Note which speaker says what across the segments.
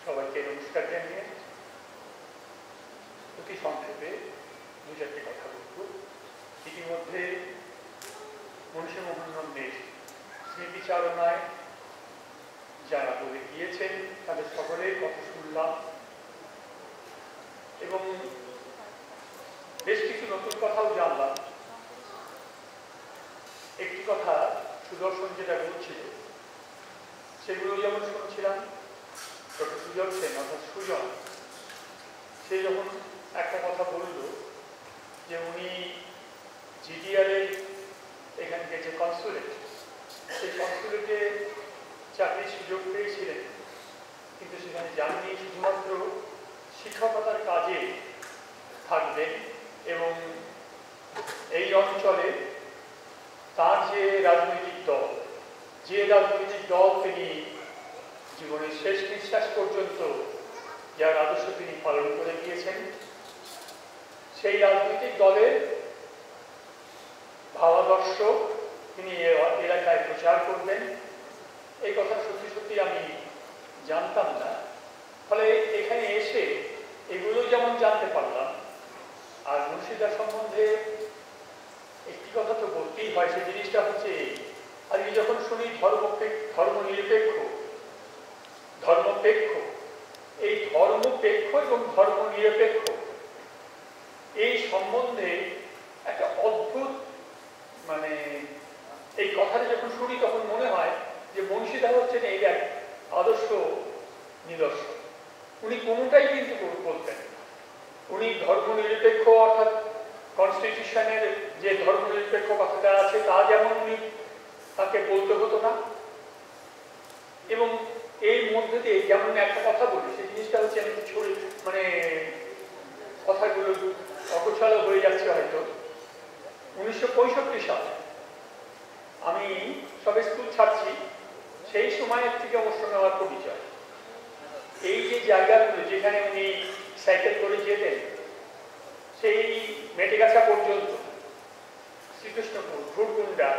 Speaker 1: সবাইকে নমস্কার জানিয়ে অতি সংক্ষেপে দু চারটি কথা বলব। ইতিমধ্যে মনীষী মোহন নন্দের স্মৃতিচারণায় যারা বলে গিয়েছেন তাদের সকলের কথা শুনলাম এবং বেশ কিছু নতুন কথাও জানলাম। একটি কথা সুদর্শন যেটা বলছিল সেগুলো যেমন শুনছিলাম, ডক্টর সুজন সেন অর্থাৎ সুজন সে যখন একটা কথা বলল যে উনি জিডিআরের এখানকে যে কনসুলেট সেই কনসুলেটে চাকরির সুযোগ পেয়েছিলেন, কিন্তু সেখানে যাননি, শুধুমাত্র শিক্ষকতার কাজে থাকবেন এবং এই অঞ্চলে তার যে রাজনৈতিক দল তিনি জীবনের শেষ নিঃশ্বাস পর্যন্ত যার আদর্শ তিনি পালন করে গিয়েছেন, সেই রাজনৈতিক দলের ভাবাদর্শ তিনি এলাকায় প্রচার করবেন। এই কথা সত্যি সত্যি আমি জানতাম না, ফলে এখানে এসে এগুলো যেমন জানতে পারলাম। আর মুর্শিদা সম্বন্ধে একটি কথা তো বলতেই হয়, সেই জিনিসটা হচ্ছে আজকে যখন শুনি ধর্মনিরপেক্ষ, এই ধর্মপেক্ষ এবং ধর্মনিরপেক্ষ এই সম্বন্ধে একটা অদ্ভুত এই কথাটা যখন শুনি তখন মনে হয় যে মুর্শিদা হচ্ছেন এই এক আদর্শ নিদর্শন। উনি কোনোটাই কিন্তু বলতেন না। উনি ধর্মনিরপেক্ষ অর্থাৎ কনস্টিটিউশনের যে ধর্মনিরপেক্ষ কথাটা আছে তা যেমন উনি তাকে বলতে হতো না, এবং এর মধ্যে দিয়ে যেমন একটা কথা বলি সেই জিনিসটা হচ্ছে আমি কথাগুলো অগোছালো হয়ে যাচ্ছে হয়তো। 1965 সালে আমি সবে স্কুল ছাড়ছি, সেই সময়ের থেকে অবশ্য নেওয়ার পরিচয়। এই যে জায়গাগুলো যেখানে উনি সাইকেল করে যেতেন, সেই মেটেগাছা পর্যন্ত, শ্রীকৃষ্ণপুর, ভুরকুন্ডা,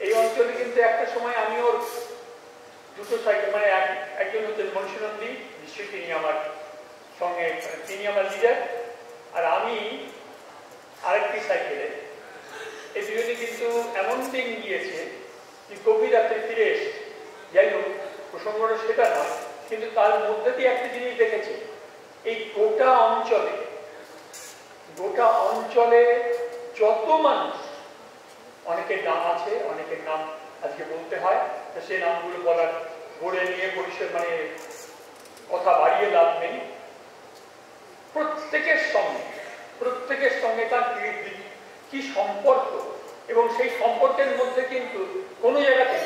Speaker 1: এই অঞ্চলে কিন্তু একটা সময় আমি ওর দুটো সাইকেল, একজন হচ্ছেন মনীষী নন্দী, নিশ্চয়ই তিনি আমার সঙ্গে, তিনি আমার লিডার, আর আমি আরেকটি সাইকেলে। এই দুজনে কিন্তু এমন দিন গিয়েছে যে গভীর রাত্রে ফিরে এসে, যাই হোক প্রসঙ্গটা সেটা নয়, কিন্তু তার মধ্যে দিয়ে একটা জিনিস দেখেছি, এই গোটা অঞ্চলে যত মানুষ, অনেকের নাম আছে, অনেকের নাম আজকে বলতে হয়, সে নামগুলো বলে নিয়ে কথা বাড়িয়ে লাভ নেই। প্রত্যেকের সঙ্গে তার কি সম্পর্ক, এবং সেই সম্পর্কের মধ্যে কিন্তু কোনো জায়গাতে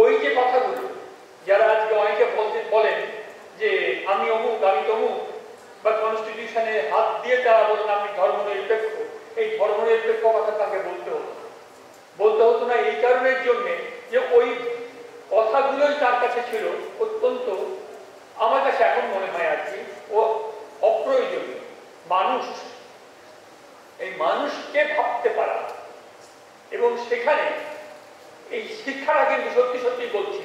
Speaker 1: ওই যে কথাগুলো যারা আজকে অনেকে বলেন যে আমি অমুক, আমি তমুক, বা কনস্টিটিউশনে হাত দিয়ে তারা বলেন আমি ধর্মনিরপেক্ষ, এই ধর্মনিরপেক্ষ কথা তাকে বলতে হতো না এই কারণের জন্যে যে ওই কথাগুলোই তার কাছে ছিল অত্যন্ত, আমার কাছে এখন মনে হয় আর কি, ও অপ্রয়োজনীয়। এই মানুষকে ভাবতে পারা, এবং সেখানে এই শিক্ষাটা কিন্তু সত্যি সত্যি বলছি,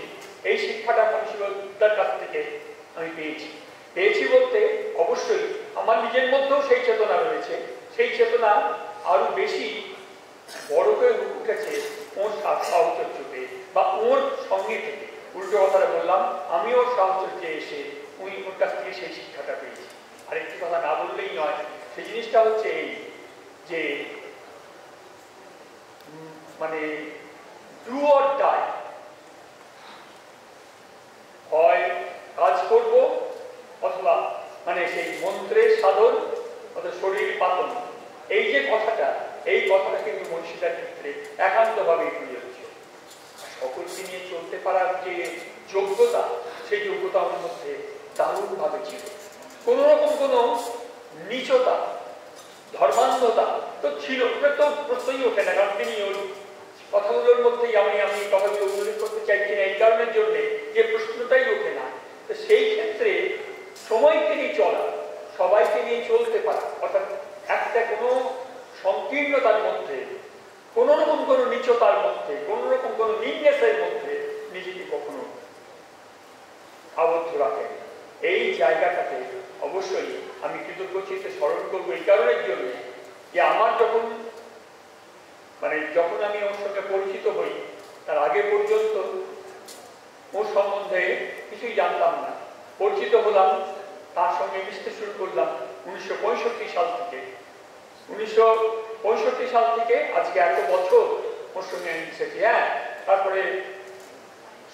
Speaker 1: এই শিক্ষাটা মনীষীদার কাছ থেকে আমি পেয়েছি বলতে অবশ্যই আমার নিজের মধ্যেও সেই চেতনা রয়েছে। সেই চেতনা আরো বেশি বড় হয়ে উঠেছে ওর সাহচর্যে বা ওর সঙ্গে থেকে। উল্টো কথাটা বললাম, আমি ওর সাহচর্যে এসে ওর কাছ থেকে সেই শিক্ষাটা পেয়েছি। আরেকটি কথা না বললেই নয়, সেই জিনিসটা হচ্ছে এই যে ডু অর ডাই, হয় কাজ করব অথবা সেই মন্ত্রের সাধন অথবা শরীর পাতন, এই যে কথাটা, এই কথাটা কিন্তু মনীষীদার ক্ষেত্রে একান্তভাবে প্রযোজ্য। সকলকে নিয়ে চলতে পারার যে যোগ্যতা, সেই যোগ্যতা আমার মধ্যে দারুণভাবে ছিল। কোন রকম কোনো নীচতা, ধর্মান্ধতা তো ছিল, তো প্রশ্নই ওঠে না, কারণ তিনি কথাগুলোর মধ্যেই আমি কথাগুলো উল্লেখ করতে চাইছি না এই কারণের জন্যে যে প্রশ্নটাই ওঠে না। তো সেই ক্ষেত্রে সময়কে নিয়ে চলা, সবাইকে নিয়ে চলতে পারা, অর্থাৎ একটা কোনো সংকীর্ণতার মধ্যে, কোন রকম কোনো নিচতার মধ্যে, কোন রকম কোনো নিম্নেসের মধ্যে নিজেকে কখনো আবদ্ধ রাখেন। এই জায়গাটাতে অবশ্যই আমি কৃতজ্ঞচিত্তে স্মরণ করবো এই কারণের জন্য যে আমার যখন আমি ওর সঙ্গে পরিচিত হই তার আগে পর্যন্ত ওর সম্বন্ধে কিছুই জানতাম না। পরিচিত হলাম, তার সঙ্গে মিশতে শুরু করলাম 1965 সাল থেকে। 1965 সাল থেকে আজকে এত বছর ওর সঙ্গে আমি মিশেছি। হ্যাঁ, তারপরে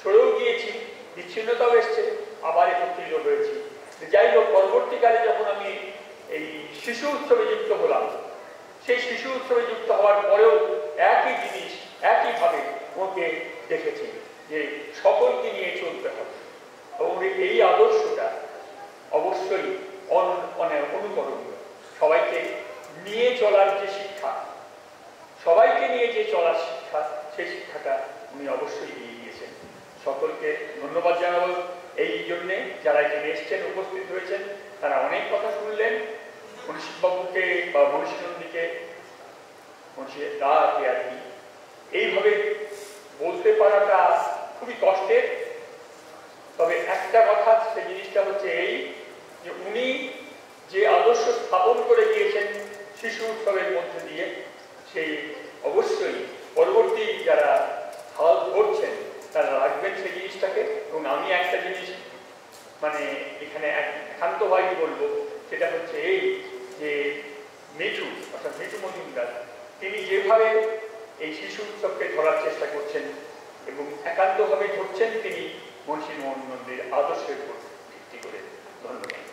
Speaker 1: সরেও গিয়েছি, বিচ্ছিন্নতাও এসছে, আবার একত্রিত হয়েছি। যাই হোক, পরবর্তীকালে যখন আমি এই শিশু উৎসবে যুক্ত হলাম, সেই শিশু উৎসবে যুক্ত হওয়ার পরেও একই জিনিস একইভাবে ওকে দেখেছি যে সকলকে নিয়ে চলতে হবে এবং এই আদর্শটা অবশ্যই অনুকরণীয়। সবাইকে নিয়ে চলার যে শিক্ষা, সবাইকে নিয়ে যে চলার শিক্ষা, সেই শিক্ষাটা উনি অবশ্যই দিয়ে গিয়েছেন। সকলকে ধন্যবাদ জানাবো এই জন্যে, যারা এখানে এসছেন, উপস্থিত হয়েছেন, তারা অনেক কথা শুনলেন। মনীষবাবুকে বা মনীষনন্দীকে আর কি এইভাবে বলতে পারাটা খুবই কষ্টের। তবে একটা কথা, সেই জিনিসটা হচ্ছে এই যে উনি যে আদর্শ স্থাপন করে গিয়েছেন শিশু উৎসবের মধ্যে দিয়ে, সেই অবশ্যই পরবর্তী যারা হাল ধরছেন তারা রাখবেন সেই জিনিসটাকে। এবং আমি একটা জিনিস এখানে একান্তভাবে বলবো, সেটা হচ্ছে এই যে মিঠু, অর্থাৎ মিঠু মজুমদার, তিনি যেভাবে এই শিশু উৎসবকে ধরার চেষ্টা করছেন এবং একান্তভাবে ধরছেন তিনি মনীষী মোহন নন্দীর আদর্শের উপর ভিত্তি করে। ধন্যবাদ।